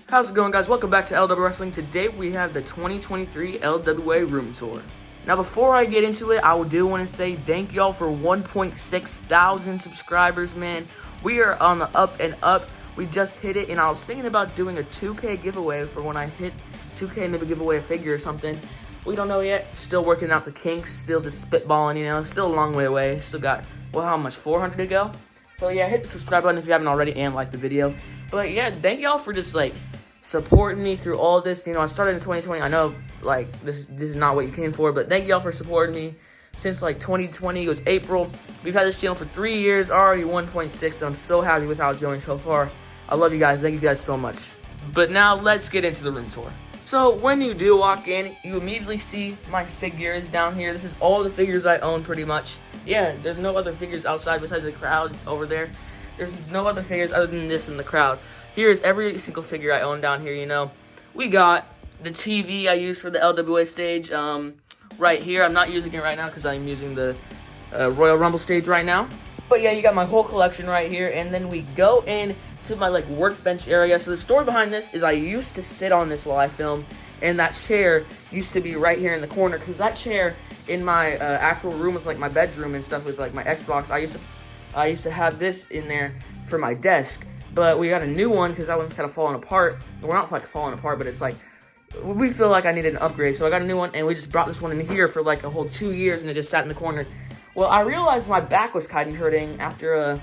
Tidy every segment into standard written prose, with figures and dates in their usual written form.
How's it going, guys? Welcome back to LW Wrestling. Today we have the 2023 Lwa Room Tour. Now before I get into it, I do want to say thank y'all for 1.6 thousand subscribers, man. We are on the up and up. We just hit it, and I was thinking about doing a 2K giveaway for when I hit 2K, maybe give away a figure or something. We don't know yet. Still working out the kinks, still just spitballing, you know. Still a long way away. Still got, well, how much? 400 to go? So yeah, hit the subscribe button if you haven't already and like the video. But yeah, thank y'all for just like supporting me through all this. You know, I started in 2020. I know like this is not what you came for, but thank y'all for supporting me since like 2020. It was April. We've had this channel for 3 years, already 1.6. I'm so happy with how it's going so far. I love you guys. Thank you guys so much. But now let's get into the room tour. So when you do walk in, you immediately see my figures down here. This is all the figures I own pretty much. Yeah, there's no other figures outside besides the crowd over there. There's no other figures other than this in the crowd. Here's every single figure I own down here, you know. We got the TV I use for the LWA stage right here. I'm not using it right now because I'm using the Royal Rumble stage right now. But yeah, you got my whole collection right here. And then we go in to my like workbench area. So the story behind this is I used to sit on this while I film. And that chair used to be right here in the corner. Because that chair in my actual room with like my bedroom and stuff with like my Xbox, I used to have this in there for my desk. But we got a new one because that one's kind of falling apart. Well, not like falling apart, but it's like, we feel like I needed an upgrade. So I got a new one, and we just brought this one in here for like a whole 2 years, and it just sat in the corner. Well, I realized my back was kind of hurting after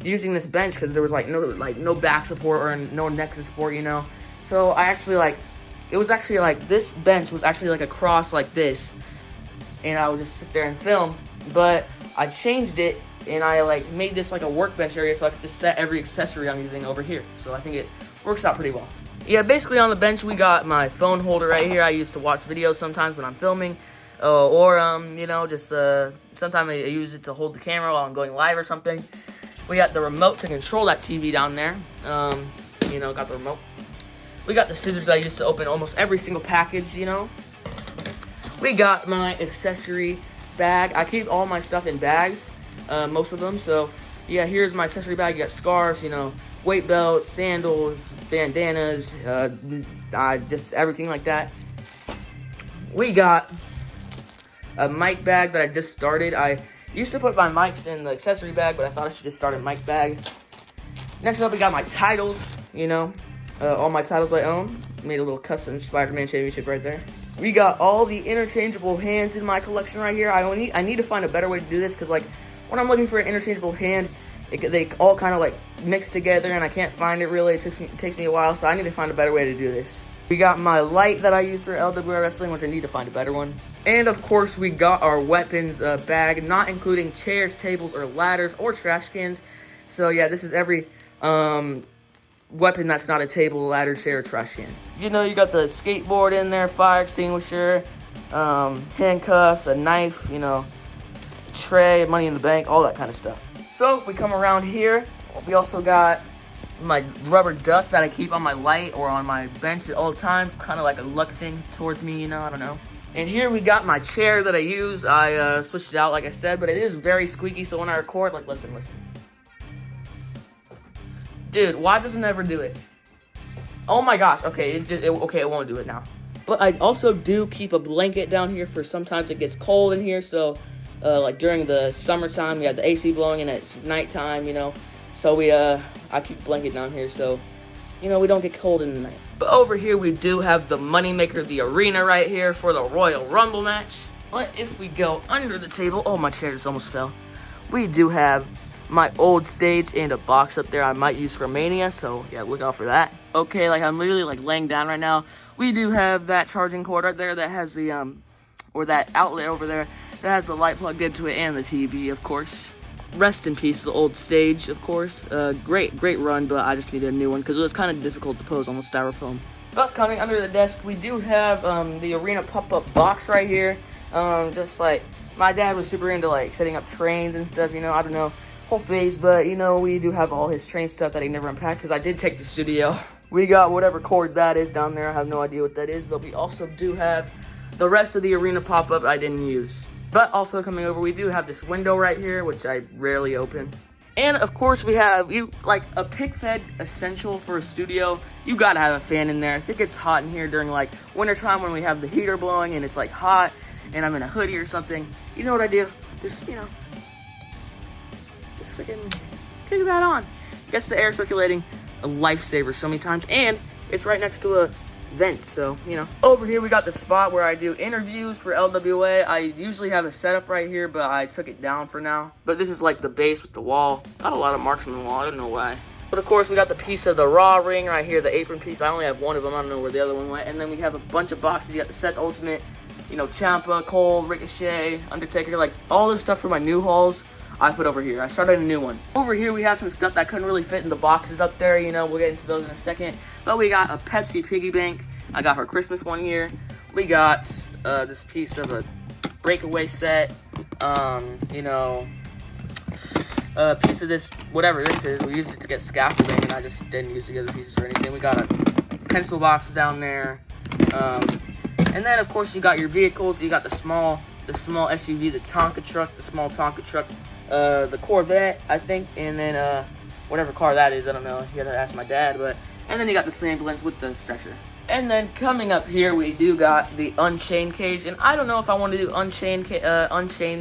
using this bench because there was like no back support or no neck support, you know. So I actually this bench was actually like a cross like this, and I would just sit there and film. But I changed it. And I like made this like a workbench area so I could just set every accessory I'm using over here. So I think it works out pretty well. Yeah, basically on the bench we got my phone holder right here. I use to watch videos sometimes when I'm filming. You know, just sometimes I use it to hold the camera while I'm going live or something. We got the remote to control that TV down there. You know, got the remote. We got the scissors I use to open almost every single package, you know. We got my accessory bag. I keep all my stuff in bags. Most of them. So yeah, here's my accessory bag. You got scarves, you know, weight belts, sandals, bandanas, just everything like that. We got a mic bag that I just started. I used to put my mics in the accessory bag, but I thought I should just start a mic bag. Next up, we got my titles, you know, all my titles I own. Made a little custom Spider-Man championship right there. We got all the interchangeable hands in my collection right here. I need to find a better way to do this because like when I'm looking for an interchangeable hand, they all kind of like mix together and I can't find it really. It takes me a while, so I need to find a better way to do this. We got my light that I use for LWA Wrestling, which I need to find a better one. And of course, we got our weapons bag, not including chairs, tables, or ladders, or trash cans. So yeah, this is every weapon that's not a table, ladder, chair, or trash can. You know, you got the skateboard in there, fire extinguisher, handcuffs, a knife, you know, tray, money in the bank, all that kind of stuff. So if we come around here, we also got my rubber duck that I keep on my light or on my bench at all times, kind of like a luck thing towards me, you know, I don't know. And here we got my chair that I use. I switched it out like I said, but it is very squeaky, so when I record, like listen. Dude, why does it never do it? Oh my gosh, okay, it won't do it now. But I also do keep a blanket down here for sometimes it gets cold in here, so like during the summertime, we have the AC blowing and it's nighttime, you know. So I keep a blanket down here so, you know, we don't get cold in the night. But over here we do have the moneymaker, the arena right here for the Royal Rumble match. But if we go under the table, oh my chair just almost fell. We do have my old stage and a box up there I might use for Mania, so yeah, look out for that. Okay, like I'm literally like laying down right now. We do have that charging cord right there that has the or that outlet over there that has the light plugged into it and the TV, of course. Rest in peace, the old stage, of course. Great run, but I just needed a new one because it was kind of difficult to pose on the styrofoam. But coming under the desk, we do have the arena pop-up box right here. Just like my dad was super into like setting up trains and stuff, you know, I don't know, whole phase, but you know, we do have all his train stuff that he never unpacked because I did take the studio. We got whatever cord that is down there. I have no idea what that is, but we also do have the rest of the arena pop-up I didn't use. But also coming over, we do have this window right here, which I rarely open. And of course we have like a pick fed essential for a studio. You gotta have a fan in there. If it gets hot in here during like winter time when we have the heater blowing and it's like hot and I'm in a hoodie or something, you know what I do? Just, just freaking kick that on. Gets the air circulating, a lifesaver so many times, and it's right next to a vent, so, Over here we got the spot where I do interviews for LWA. I usually have a setup right here, but I took it down for now. But this is like the base with the wall. Got a lot of marks on the wall, I don't know why. But of course we got the piece of the Raw ring right here, the apron piece. I only have one of them, I don't know where the other one went. And then we have a bunch of boxes. You got the Seth Ultimate, Ciampa, Cole, Ricochet, Undertaker, like all this stuff for my new hauls I put over here. I started a new one. Over here we have some stuff that couldn't really fit in the boxes up there, we'll get into those in a second. But we got a Pepsi piggy bank I got for Christmas one year. We got this piece of a breakaway set, a piece of this, whatever this is. We used it to get scaffolding and I just didn't use the other pieces for anything. We got a pencil box down there. And then of course you got your vehicles. You got the small SUV, the Tonka truck, the small Tonka truck, the Corvette, I think, and then whatever car that is, I don't know. You gotta ask my dad, and then you got the ambulance with the stretcher. And then coming up here, we do got the Unchained cage, and I don't know if I want to do Unchained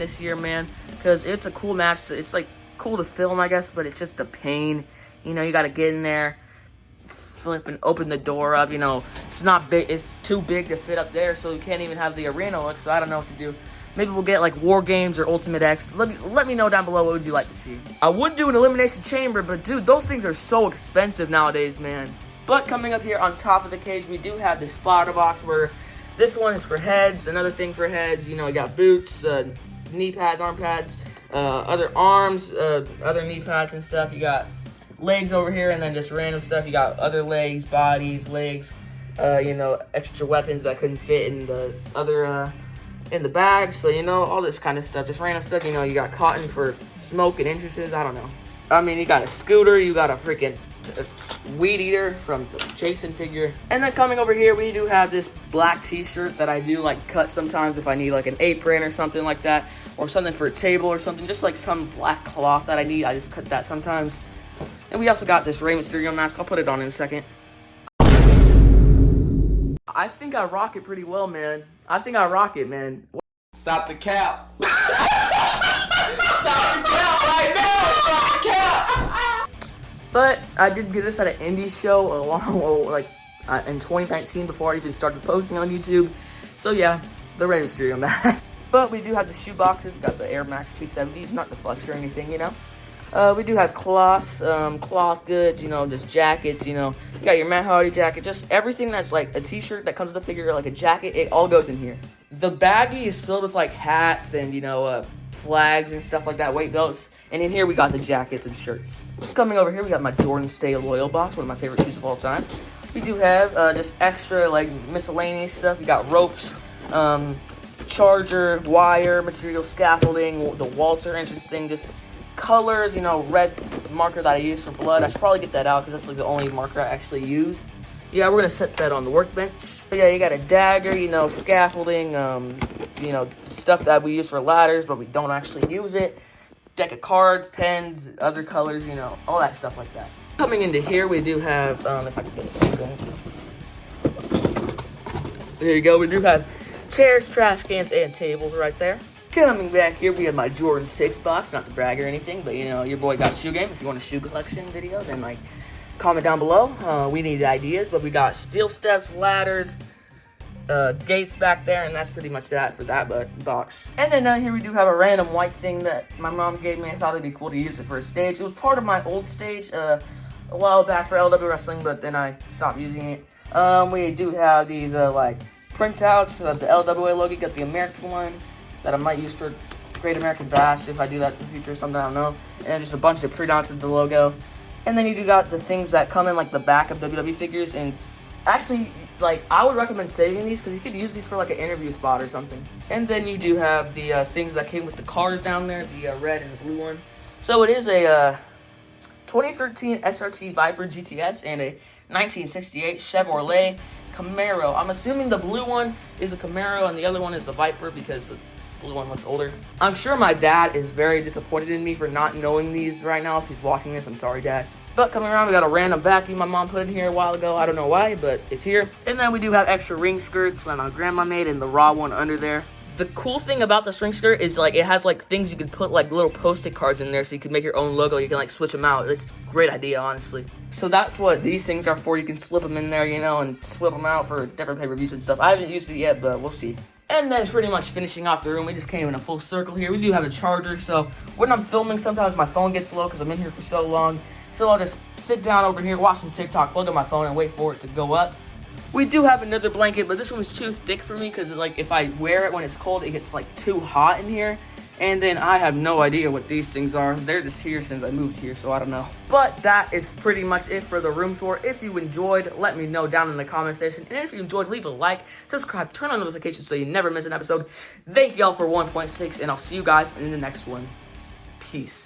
this year, man, because it's a cool match. It's like cool to film, I guess, but it's just a pain. You gotta get in there, flip and open the door up. It's not big. It's too big to fit up there, so you can't even have the arena look. So I don't know what to do. Maybe we'll get like War Games or Ultimate X. Let me know down below, what would you like to see. I would do an Elimination Chamber, but dude, those things are so expensive nowadays, man. But coming up here on top of the cage, we do have this fodder box where this one is for heads, another thing for heads. You got boots, knee pads, arm pads, other arms, other knee pads and stuff. You got legs over here, and then just random stuff. You got other legs, bodies, legs, extra weapons that couldn't fit in the other, in the bag. So, all this kind of stuff, just random stuff. You got cotton for smoke and entrances. I don't know. I mean, you got a scooter, you got a freaking weed eater from the Jason figure. And then coming over here, we do have this black t-shirt that I do like cut sometimes if I need like an apron or something like that, or something for a table or something, just like some black cloth that I need. I just cut that sometimes. And we also got this Rey Mysterio mask. I'll put it on in a second. I think I rock it pretty well, man. I think I rock it, man. Stop the cap. Stop the cap right now. Stop the cap. But I did get this at an indie show in 2019 before I even started posting on YouTube. So yeah, the Rey Mysterio mask. But we do have the shoe boxes. We got the Air Max 270s, not the Flex or anything, We do have cloths, cloth goods, just jackets, you got your Matt Hardy jacket, just everything that's like a t-shirt that comes with a figure, like a jacket, it all goes in here. The baggie is filled with like hats and, flags and stuff like that, weight belts. And in here we got the jackets and shirts. Coming over here, we got my Jordan Stay Loyal box, one of my favorite shoes of all time. We do have just extra like miscellaneous stuff. We got ropes, charger, wire, material, scaffolding, the Walter entrance thing, just colors, red marker that I use for blood. I should probably get that out because that's like the only marker I actually use. Yeah, we're gonna set that on the workbench. But yeah, you got a dagger, scaffolding, stuff that we use for ladders, but we don't actually use it. Deck of cards, pens, other colors, all that stuff like that. Coming into here, we do have, if I can get it. There you go. We do have chairs, trash cans, and tables right there. Coming back here, we have my Jordan 6 box. Not to brag or anything, but your boy got shoe game. If you want a shoe collection video, then comment down below. We need ideas, but we got steel steps, ladders, gates back there, and that's pretty much that for that box. And then down here we do have a random white thing that my mom gave me. I thought it'd be cool to use it for a stage. It was part of my old stage a while back for LW Wrestling, but then I stopped using it. We do have these like printouts of the LWA logo. You got the American one that I might use for Great American Bash if I do that in the future or something, I don't know. And then just a bunch of printouts of the logo. And then you do got the things that come in like the back of WWE figures, and actually, I would recommend saving these because you could use these for like an interview spot or something. And then you do have the things that came with the cars down there, the red and the blue one. So it is a 2013 SRT Viper GTS and a 1968 Chevrolet Camaro. I'm assuming the blue one is a Camaro and the other one is the Viper because the blue one looks older. I'm sure my dad is very disappointed in me for not knowing these right now. If he's watching this, I'm sorry, Dad. But coming around, we got a random vacuum my mom put in here a while ago. I don't know why, but it's here. And then we do have extra ring skirts that my grandma made and the raw one under there. The cool thing about the ring skirt is like it has like things you can put like little post-it cards in there so you can make your own logo. You can like switch them out. It's a great idea, honestly. So that's what these things are for. You can slip them in there, you know, and swip them out for different pay-per-views and stuff. I haven't used it yet, but we'll see. And then pretty much finishing off the room, we just came in a full circle here. We do have a charger, so when I'm filming, sometimes my phone gets slow because I'm in here for so long. So I'll just sit down over here, watch some TikTok, plug in my phone, and wait for it to go up. We do have another blanket, but this one's too thick for me because like if I wear it when it's cold, it gets like too hot in here. And then I have no idea what these things are. They're just here since I moved here, so I don't know. But that is pretty much it for the room tour. If you enjoyed, let me know down in the comment section. And if you enjoyed, leave a like, subscribe, turn on notifications so you never miss an episode. Thank y'all for 1.6, and I'll see you guys in the next one. Peace.